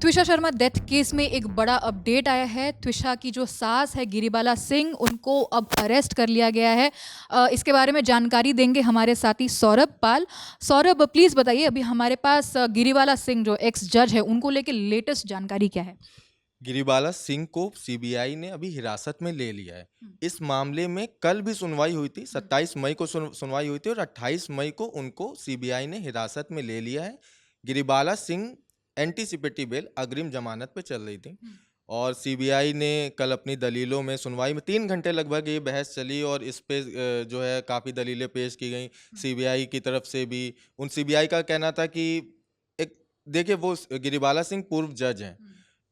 त्विषा Sharma death case में एक बड़ा अपडेट आया है। त्विषा की जो सास है गिरिबाला सिंह, उनको अब अरेस्ट कर लिया गया है। इसके बारे में जानकारी देंगे हमारे साथी सौरभ पाल। सौरभ, प्लीज़ बताइए, अभी हमारे पास गिरिबाला सिंह जो एक्स जज है, उनको लेके लेटेस्ट जानकारी क्या है? गिरिबाला सिंह को सीबीआई ने अभी हिरासत में ले लिया है। इस मामले में कल भी सुनवाई हुई थी, 27 मई को सुनवाई हुई थी और 28 मई को उनको सीबीआई ने हिरासत में ले लिया है। गिरिबाला सिंह एंटीसिपेटरी बेल अग्रिम जमानत पे चल रही थी और सीबीआई ने कल अपनी दलीलों में सुनवाई में 3 घंटे लगभग ये बहस चली और इस पे जो है काफ़ी दलीलें पेश की गई सीबीआई की तरफ से भी। उन सीबीआई का कहना था कि एक देखिए वो गिरिबाला सिंह पूर्व जज हैं,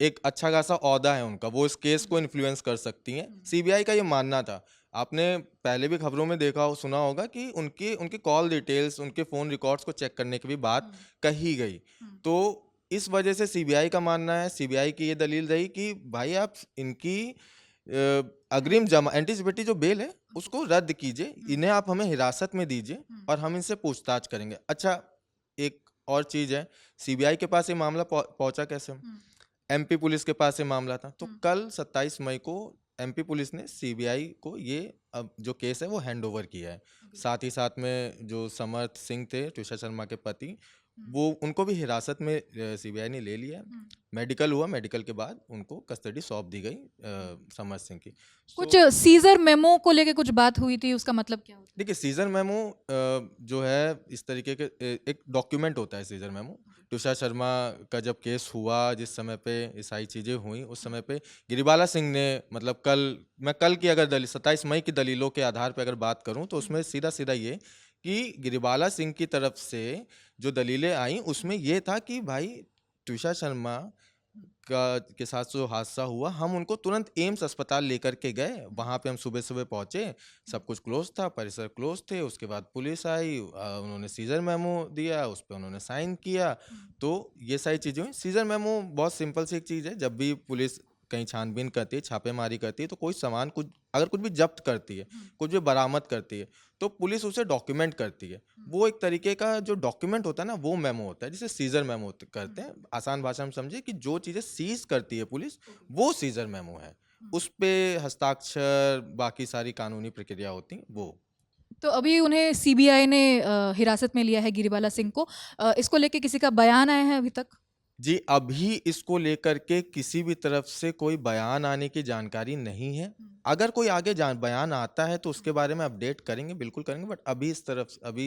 एक अच्छा खासा ओहदा है उनका, वो इस केस को इन्फ्लुएंस कर सकती हैं। सीबीआई का ये मानना था। आपने पहले भी खबरों में देखा हो, सुना होगा कि उनकी उनकी कॉल डिटेल्स, उनके फ़ोन रिकॉर्ड्स को चेक करने की भी बात कही गई। तो इस वजह से सीबीआई का मानना है, सीबीआई की ये दलील रही कि भाई आप इनकी अग्रिम जमा एंटीसिपेटरी जो बेल है उसको रद्द कीजिए, इन्हें आप हमें हिरासत में दीजिए और हम इनसे पूछताछ करेंगे। अच्छा, एक और चीज़ है, सीबीआई के पास ये मामला पहुंचा कैसे? एमपी पुलिस के पास ये मामला था। तो कल 27 मई को एमपी पुलिस ने सीबीआई को ये अब जो केस है वो हैंड ओवर किया है। साथ ही साथ में जो समर्थ सिंह थे, त्विषा शर्मा के पति, वो उनको भी हिरासत में सीबीआई ने ले लिया है। मेडिकल हुआ, मेडिकल के बाद उनको कस्टडी सौंप दी गई समर्थ सिंह की। कुछ सीजर मेमो को लेके कुछ बात हुई थी, उसका मतलब क्या होता है? देखिए, सीजर मेमो जो है इस तरीके के एक डॉक्यूमेंट होता है सीजर मेमो। त्विषा शर्मा का जब केस हुआ, जिस समय पे ये सारी चीज़ें हुई, उस समय पे गिरिबाला सिंह ने मतलब कल की अगर 27 मई की दलीलों के आधार पे अगर बात करूं तो उसमें सीधा सीधा ये कि गिरिबाला सिंह की तरफ से जो दलीलें आई उसमें ये था कि भाई त्विषा शर्मा के साथ जो हादसा हुआ, हम उनको तुरंत एम्स अस्पताल लेकर के गए। वहाँ पे हम सुबह सुबह पहुँचे, सब कुछ क्लोज था, परिसर क्लोज थे। उसके बाद पुलिस आई, उन्होंने सीजर मेमो दिया, उस पर उन्होंने साइन किया। तो ये सारी चीज़ें हुई। सीजर मेमो बहुत सिंपल सी एक चीज़ है। जब भी पुलिस कहीं छानबीन करती है, छापेमारी करती है, तो कोई सामान अगर कुछ भी जब्त करती है, कुछ भी बरामद करती है, तो पुलिस उसे डॉक्यूमेंट करती है। वो एक तरीके का जो डॉक्यूमेंट होता है ना, वो मेमो होता है, जिसे सीजर मेमो करते हैं। आसान भाषा में समझे कि जो चीज़ें सीज करती है पुलिस, वो सीजर मेमो है। उस पे हस्ताक्षर, बाकी सारी कानूनी प्रक्रिया होती हैं, वो। तो अभी उन्हें सीबीआई ने हिरासत में लिया है गिरिबाला सिंह को। इसको लेके किसी का बयान आया है अभी तक? जी, अभी इसको लेकर के किसी भी तरफ से कोई बयान आने की जानकारी नहीं है। अगर कोई आगे बयान आता है तो उसके बारे में अपडेट करेंगे, बिल्कुल करेंगे, बट अभी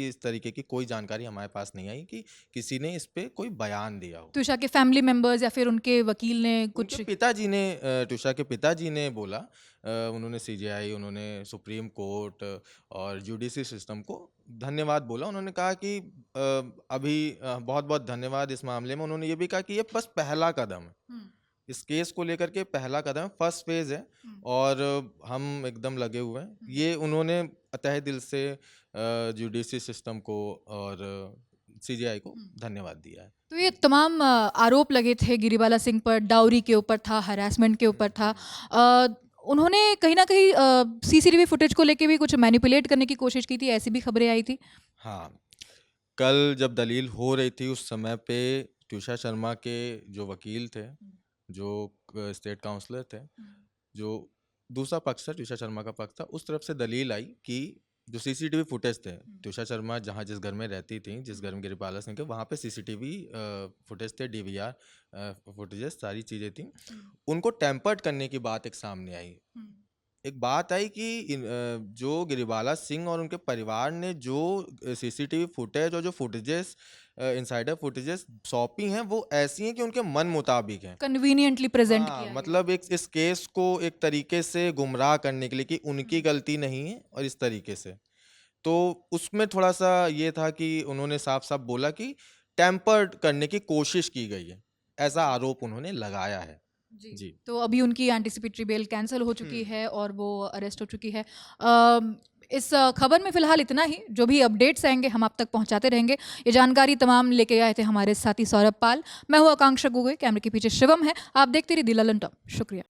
इस तरीके की कोई जानकारी हमारे पास नहीं आई कि किसी ने इस पे कोई बयान दिया हो। त्विषा के फैमिली मेंबर्स या फिर उनके वकील ने कुछ? उनके पिताजी ने त्विषा के पिताजी ने बोला, उन्होंने सीजेआई, उन्होंने सुप्रीम कोर्ट और जुडिशरी सिस्टम को धन्यवाद बोला। उन्होंने कहा कि अभी बहुत-बहुत धन्यवाद इस मामले में। उन्होंने ये भी कहा कि ये बस पहला कदम है। इस केस को लेकर के पहला कदम है, फर्स्ट फेज़ है और हम एकदम लगे हुए हैं। ये उन्होंने तहे दिल से जुडिशरी सिस्टम को और सीजेआई को धन्यवाद दिया है। तो ये तमाम आरोप लगे थे गिरिबाला सिंह पर, डाउरी के ऊपर था, हरासमेंट के ऊपर था। उन्होंने कहीं ना कहीं सीसीटीवी फुटेज को लेके भी कुछ मैनिपुलेट करने की कोशिश की थी, ऐसी भी खबरें आई थी। हाँ, कल जब दलील हो रही थी उस समय पे त्विषा शर्मा के जो वकील थे, जो स्टेट काउंसलर थे, जो दूसरा पक्ष था, त्विषा शर्मा का पक्ष था, उस तरफ से दलील आई कि जो सीसीटीवी फुटेज थे, त्विषा शर्मा जहाँ जिस घर में रहती थी, जिस घर में गिरिबाला सिंह के, वहाँ पे सीसीटीवी फुटेज थे, डीवीआर फुटेजेस, सारी चीज़ें थी। उनको टेम्पर्ड करने की बात एक सामने आई। एक बात आई कि जो गिरिबाला सिंह और उनके परिवार ने जो सीसीटीवी फुटेज और जो फुटेजेस, इनसाइडर फुटेजेस सौंपी हैं, वो ऐसी हैं कि उनके मन मुताबिक हैं। कन्वीनियंटली प्रेजेंट हाँ, किया है। मतलब एक इस केस को एक तरीके से गुमराह करने के लिए कि उनकी गलती नहीं है और इस तरीके से। तो उसमें थोड़ा-सा ये था कि उन्होंने साफ-साफ बोला कि टेम्पर्ड करने की कोशिश की गई है। ऐसा आरोप उन्होंने लगाया है। जी। तो अभी उनकी एंटीसिपेटरी बेल कैंसिल हो चुकी है और वो अरेस्ट हो चुकी है। इस खबर में फिलहाल इतना ही। जो भी अपडेट्स आएंगे हम आप तक पहुंचाते रहेंगे। ये जानकारी तमाम लेके आए थे हमारे साथी सौरभ पाल। मैं हूँ आकांक्षा गोगोई, कैमरे के पीछे शिवम है। आप देखते रहिए दी ललन टॉप। शुक्रिया।